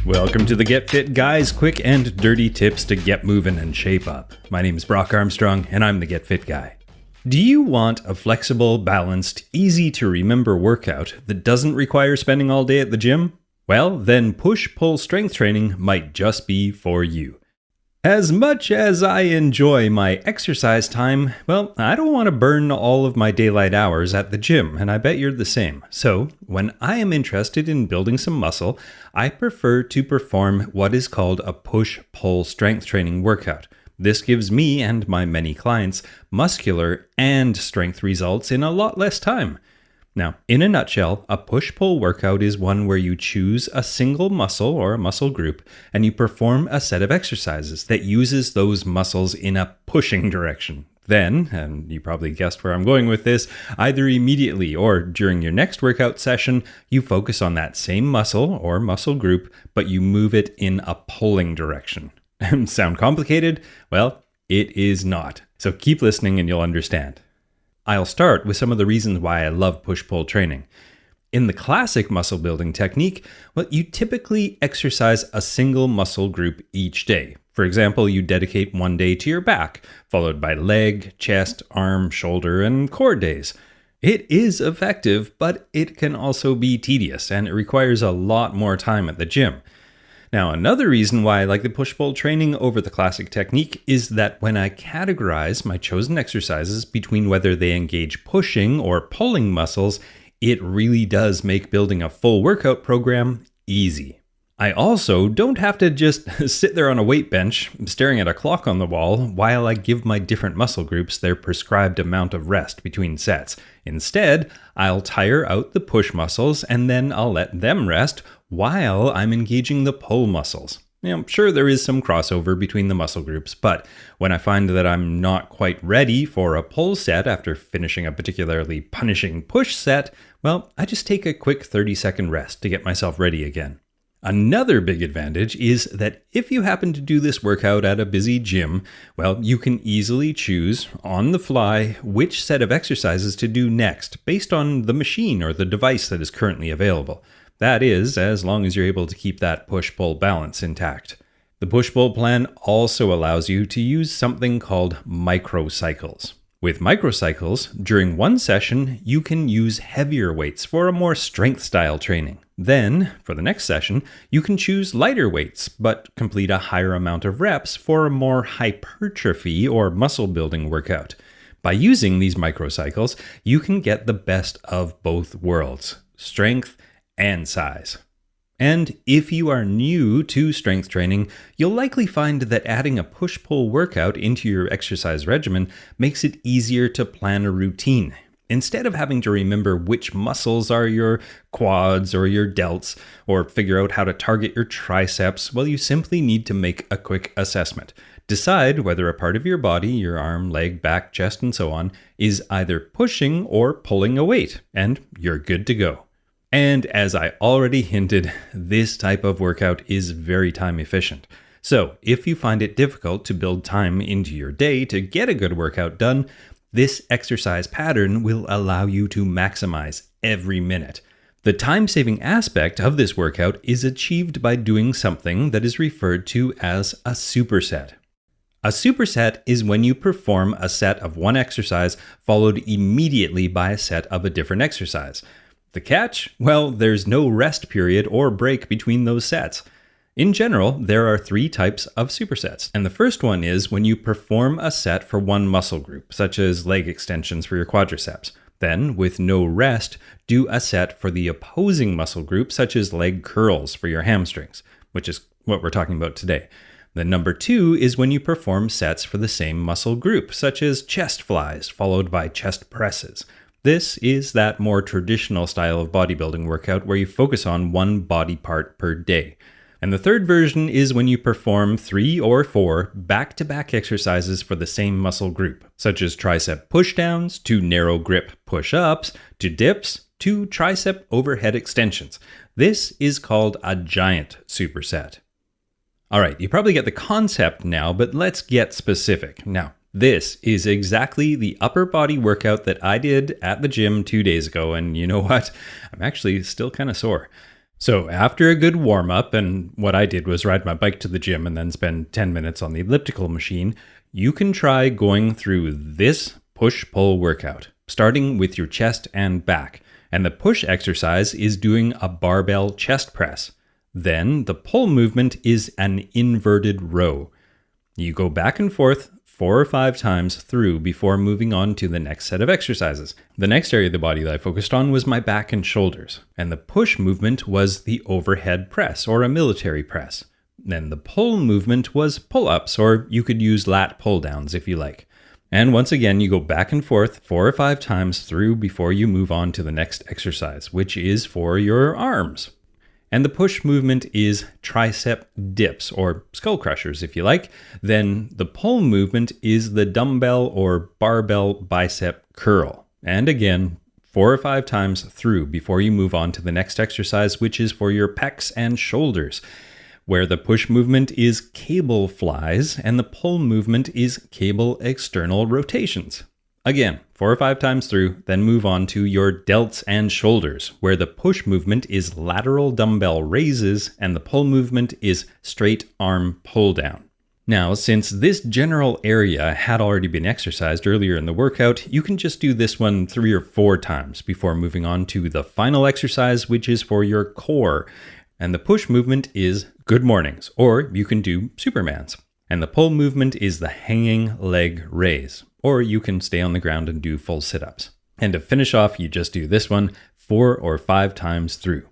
Welcome to the Get Fit Guys, quick and dirty tips to get moving and shape up. My name is Brock Armstrong, and I'm the Get Fit Guy. Do you want a flexible, balanced, easy to remember workout that doesn't require spending all day at the gym? Well, then push-pull strength training might just be for you. As much as I enjoy my exercise time, well, I don't want to burn all of my daylight hours at the gym, and I bet you're the same. So, when I am interested in building some muscle, I prefer to perform what is called a push-pull strength training workout. This gives me and my many clients muscular and strength results in a lot less time. Now, in a nutshell, a push-pull workout is one where you choose a single muscle or a muscle group and you perform a set of exercises that uses those muscles in a pushing direction. Then, and you probably guessed where I'm going with this, either immediately or during your next workout session, you focus on that same muscle or muscle group, but you move it in a pulling direction. Sound complicated? Well, it is not. So keep listening and you'll understand. I'll start with some of the reasons why I love push-pull training. In the classic muscle building technique, well, you typically exercise a single muscle group each day. For example, you dedicate one day to your back, followed by leg, chest, arm, shoulder, and core days. It is effective, but it can also be tedious, and it requires a lot more time at the gym. Now, another reason why I like the push-pull training over the classic technique is that when I categorize my chosen exercises between whether they engage pushing or pulling muscles, it really does make building a full workout program easy. I also don't have to just sit there on a weight bench staring at a clock on the wall while I give my different muscle groups their prescribed amount of rest between sets. Instead, I'll tire out the push muscles and then I'll let them rest while I'm engaging the pull muscles. Now, sure, there is some crossover between the muscle groups, but when I find that I'm not quite ready for a pull set after finishing a particularly punishing push set, well, I just take a quick 30-second rest to get myself ready again. Another big advantage is that if you happen to do this workout at a busy gym, well, you can easily choose on the fly which set of exercises to do next based on the machine or the device that is currently available. That is, as long as you're able to keep that push-pull balance intact. The push-pull plan also allows you to use something called microcycles. With microcycles, during one session, you can use heavier weights for a more strength-style training. Then, for the next session, you can choose lighter weights, but complete a higher amount of reps for a more hypertrophy or muscle-building workout. By using these microcycles, you can get the best of both worlds, strength and size. And if you are new to strength training, you'll likely find that adding a push-pull workout into your exercise regimen makes it easier to plan a routine. Instead of having to remember which muscles are your quads or your delts, or figure out how to target your triceps, well, you simply need to make a quick assessment. Decide whether a part of your body, your arm, leg, back, chest, and so on, is either pushing or pulling a weight, and you're good to go. And as I already hinted, this type of workout is very time efficient. So if you find it difficult to build time into your day to get a good workout done, this exercise pattern will allow you to maximize every minute. The time-saving aspect of this workout is achieved by doing something that is referred to as a superset. A superset is when you perform a set of one exercise followed immediately by a set of a different exercise. The catch? Well, there's no rest period or break between those sets. In general, there are three types of supersets, and the first one is when you perform a set for one muscle group, such as leg extensions for your quadriceps. Then, with no rest, do a set for the opposing muscle group, such as leg curls for your hamstrings, which is what we're talking about today. Then number two is when you perform sets for the same muscle group, such as chest flies, followed by chest presses. This is that more traditional style of bodybuilding workout where you focus on one body part per day. And the third version is when you perform 3 or 4 back-to-back exercises for the same muscle group, such as tricep pushdowns, to narrow grip push-ups, to dips, to tricep overhead extensions. This is called a giant superset. All right, you probably get the concept now, but let's get specific. Now, this is exactly the upper body workout that I did at the gym 2 days ago, and you know what? I'm actually still kind of sore. So after a good warm up, and what I did was ride my bike to the gym and then spend 10 minutes on the elliptical machine, you can try going through this push-pull workout, starting with your chest and back. And the push exercise is doing a barbell chest press. Then the pull movement is an inverted row. You go back and forth 4 or 5 times through before moving on to the next set of exercises. The next area of the body that I focused on was my back and shoulders. And the push movement was the overhead press, or a military press. Then the pull movement was pull-ups, or you could use lat pull-downs if you like. And once again, you go back and forth 4 or 5 times through before you move on to the next exercise, which is for your arms. And the push movement is tricep dips, or skull crushers if you like. Then the pull movement is the dumbbell or barbell bicep curl. And again, 4 or 5 times through before you move on to the next exercise, which is for your pecs and shoulders, where the push movement is cable flies and the pull movement is cable external rotations. Again, 4 or 5 times through, then move on to your delts and shoulders, where the push movement is lateral dumbbell raises and the pull movement is straight arm pull down. Now, since this general area had already been exercised earlier in the workout, you can just do this one 3 or 4 times before moving on to the final exercise, which is for your core. And the push movement is good mornings, or you can do Supermans. And the pull movement is the hanging leg raise, or you can stay on the ground and do full sit-ups. And to finish off, you just do this one 4 or 5 times through.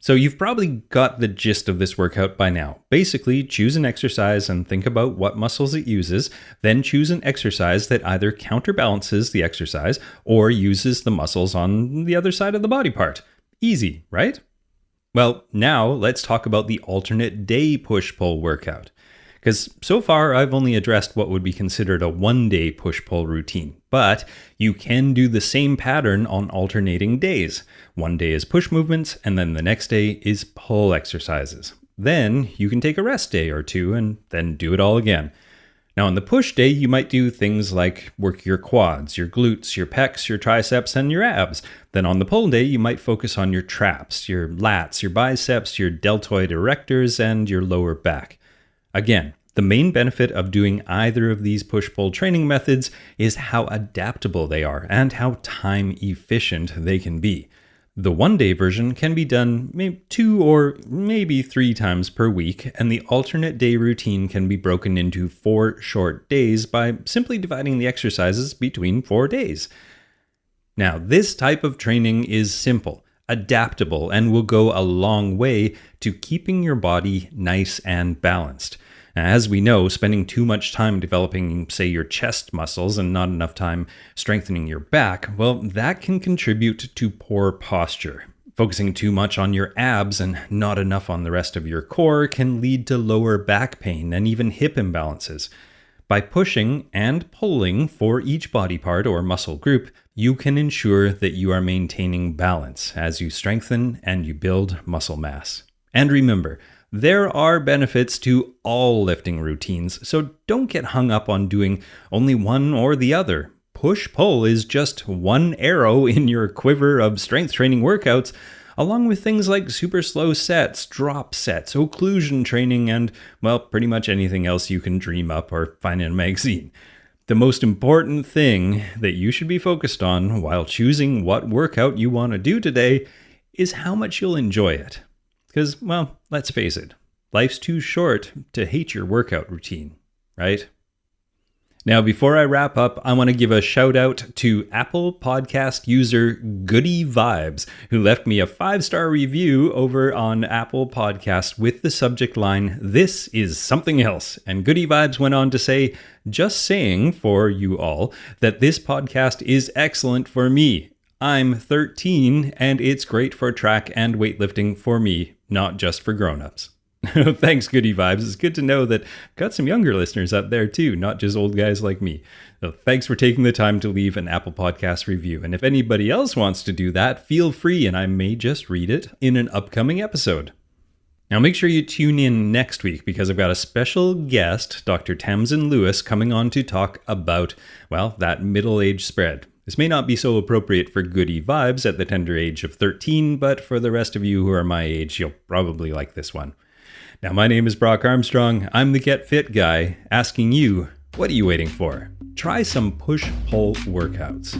So you've probably got the gist of this workout by now. Basically, choose an exercise and think about what muscles it uses, then choose an exercise that either counterbalances the exercise or uses the muscles on the other side of the body part. Easy, right? Well, now let's talk about the alternate day push-pull workout. Because so far I've only addressed what would be considered a one-day push-pull routine, but you can do the same pattern on alternating days. One day is push movements, and then the next day is pull exercises. Then you can take a rest day or 2 and then do it all again. Now on the push day, you might do things like work your quads, your glutes, your pecs, your triceps, and your abs. Then on the pull day, you might focus on your traps, your lats, your biceps, your deltoid erectors, and your lower back. Again, the main benefit of doing either of these push-pull training methods is how adaptable they are and how time efficient they can be. The one-day version can be done maybe 2 or maybe 3 times per week, and the alternate day routine can be broken into 4 short days by simply dividing the exercises between 4 days. Now, this type of training is simple, adaptable, and will go a long way to keeping your body nice and balanced. As we know, spending too much time developing, say, your chest muscles and not enough time strengthening your back, well, that can contribute to poor posture. Focusing too much on your abs and not enough on the rest of your core can lead to lower back pain and even hip imbalances. By pushing and pulling for each body part or muscle group, you can ensure that you are maintaining balance as you strengthen and you build muscle mass. And remember, there are benefits to all lifting routines, so don't get hung up on doing only one or the other. Push-pull is just one arrow in your quiver of strength training workouts, along with things like super slow sets, drop sets, occlusion training, and, well, pretty much anything else you can dream up or find in a magazine. The most important thing that you should be focused on while choosing what workout you want to do today is how much you'll enjoy it. Because, well, let's face it, life's too short to hate your workout routine, right? Now, before I wrap up, I want to give a shout out to Apple Podcast user Goody Vibes, who left me a 5-star review over on Apple Podcast with the subject line, "This is something else." And Goody Vibes went on to say, "Just saying for you all that this podcast is excellent for me. I'm 13 and it's great for track and weightlifting for me, not just for grown-ups." Thanks, Goody Vibes. It's good to know that I've got some younger listeners out there too, not just old guys like me. So thanks for taking the time to leave an Apple Podcast review. And if anybody else wants to do that, feel free and I may just read it in an upcoming episode. Now make sure you tune in next week because I've got a special guest, Dr. Tamsin Lewis, coming on to talk about, well, that middle age spread. This may not be so appropriate for goody vibes at the tender age of 13, but for the rest of you who are my age, you'll probably like this one. Now, my name is Brock Armstrong. I'm the Get Fit guy, asking you, what are you waiting for? Try some push-pull workouts.